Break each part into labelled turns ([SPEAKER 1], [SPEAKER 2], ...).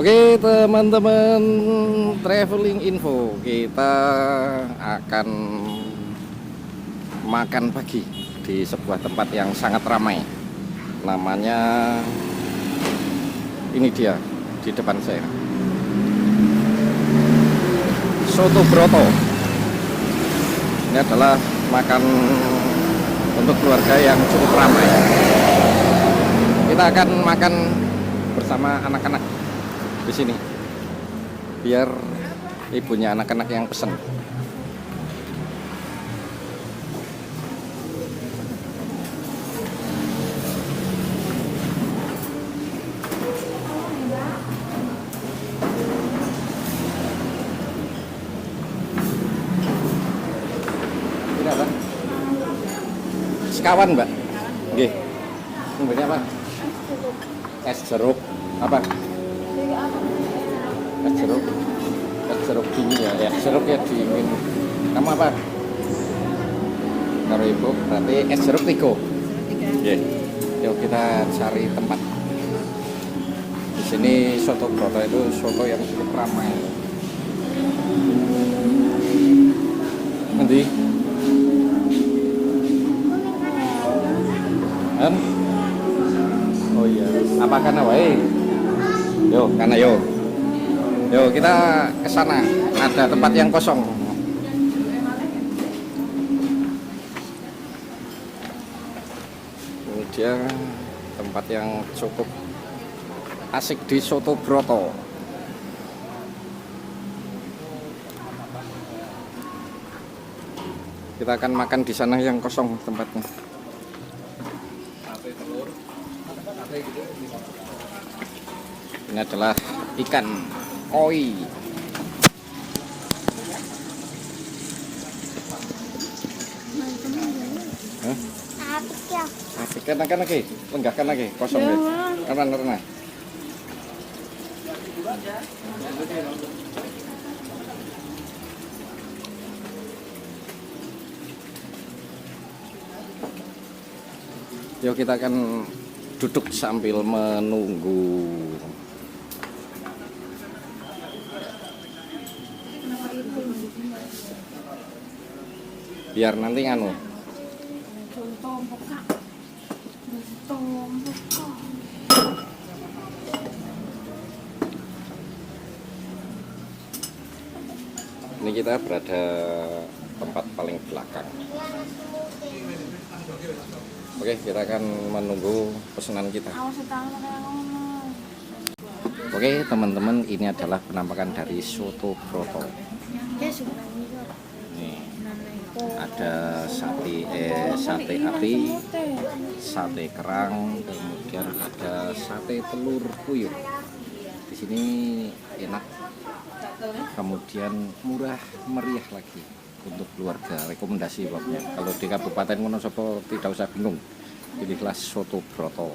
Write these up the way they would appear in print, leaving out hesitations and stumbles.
[SPEAKER 1] Oke teman-teman, traveling info, kita akan makan pagi di sebuah tempat yang sangat ramai. Namanya ini dia di depan saya, Soto Broto. Ini adalah makan untuk keluarga yang cukup ramai. Kita akan makan bersama anak-anak di sini, biar ibunya anak-anak yang pesen. Ini apa? Sekawan, Mbak. Nggih. Ini apa? Es jeruk. Apa? Es jeruk dingin ya, es jeruk ya dingin. Kamu apa? Kalau ibu berarti es jeruk 3. Yeah. Yuk kita cari tempat. Di sini Soto Broto itu soto yang cukup ramai. Nanti. Kan? Oh iya. Apa kana wae? Yo, kana yo. Yo, kita ke sana. Ada tempat yang kosong. Ini dia tempat yang cukup asik di Soto Broto. Kita akan makan di sana yang kosong tempatnya. Ini adalah ikan koi. Apik kan lagi, lenggahkan lagi, kosong deh. Karena. Yuk kita akan duduk sambil menunggu. Biar nanti nganu. Ini kita berada tempat paling belakang. Oke, kita akan menunggu pesanan kita. Oke, teman-teman, ini adalah penampakan dari Soto Broto. Nih, ada sate api, sate kerang, kemudian ada sate telur puyuh. Di sini enak, kemudian murah meriah lagi untuk keluarga. Rekomendasi pokoknya. Kalau di Kabupaten Wonosobo tidak usah bingung, pilihlah Soto Broto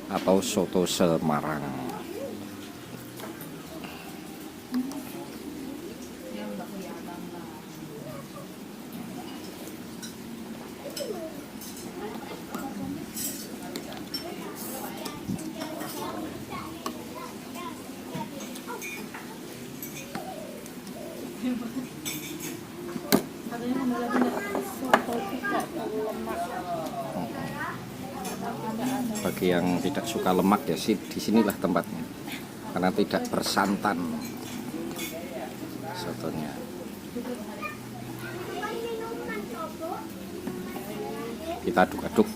[SPEAKER 1] atau Soto Semarang. Bagi yang tidak suka lemak ya sih, disinilah tempatnya, karena tidak bersantan sotonya. Kita aduk-aduk.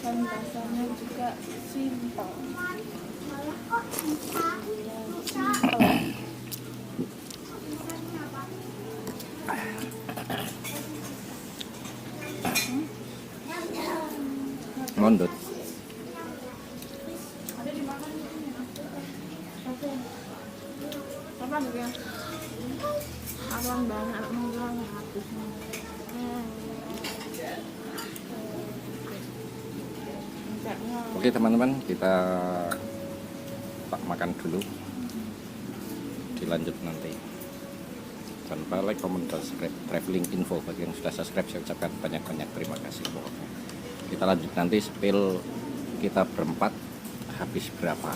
[SPEAKER 2] Dan rasanya juga simpel.
[SPEAKER 1] Mondot.
[SPEAKER 2] Apa juga? Abang banget mengulang habisnya.
[SPEAKER 1] Oke teman-teman, kita makan dulu, dilanjut nanti. Jangan lupa like, comment, dan subscribe traveling info. Bagi yang sudah subscribe saya ucapkan banyak-banyak terima kasih. Kita lanjut nanti spill kita berempat habis berapa.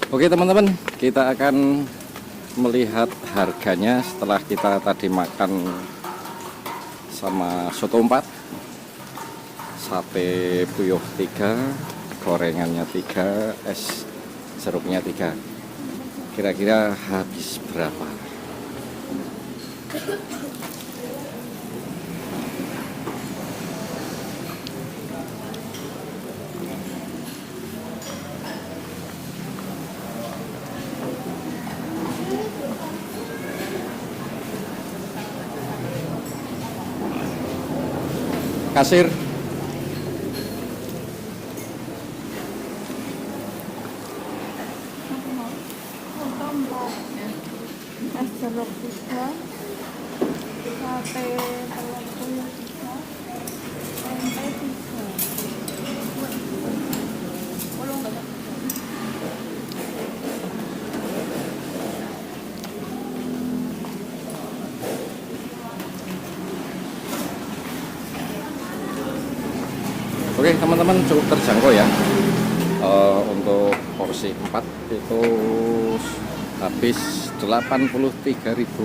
[SPEAKER 1] Oke teman-teman, kita akan melihat harganya setelah kita tadi makan sama soto 4, sate puyuh 3, gorengannya 3, es jeruknya 3. Kira-kira habis berapa? Kasir,
[SPEAKER 2] es jeruk 3, sate telur puyuh 3, tempe 3. Belum banyak.
[SPEAKER 1] oke teman-teman, cukup terjangkau ya. Untuk porsi 4 itu habis Rp83.000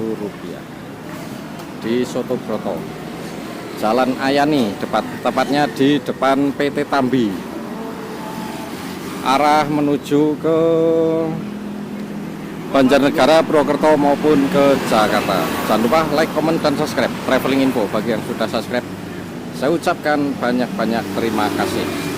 [SPEAKER 1] di Soto Broto, Jalan Ayani, tepatnya di depan PT Tambi, arah menuju ke Banjarnegara, Purwokerto maupun ke Jakarta. Jangan lupa like, comment, dan subscribe traveling info. Bagi yang sudah subscribe, saya ucapkan banyak-banyak terima kasih.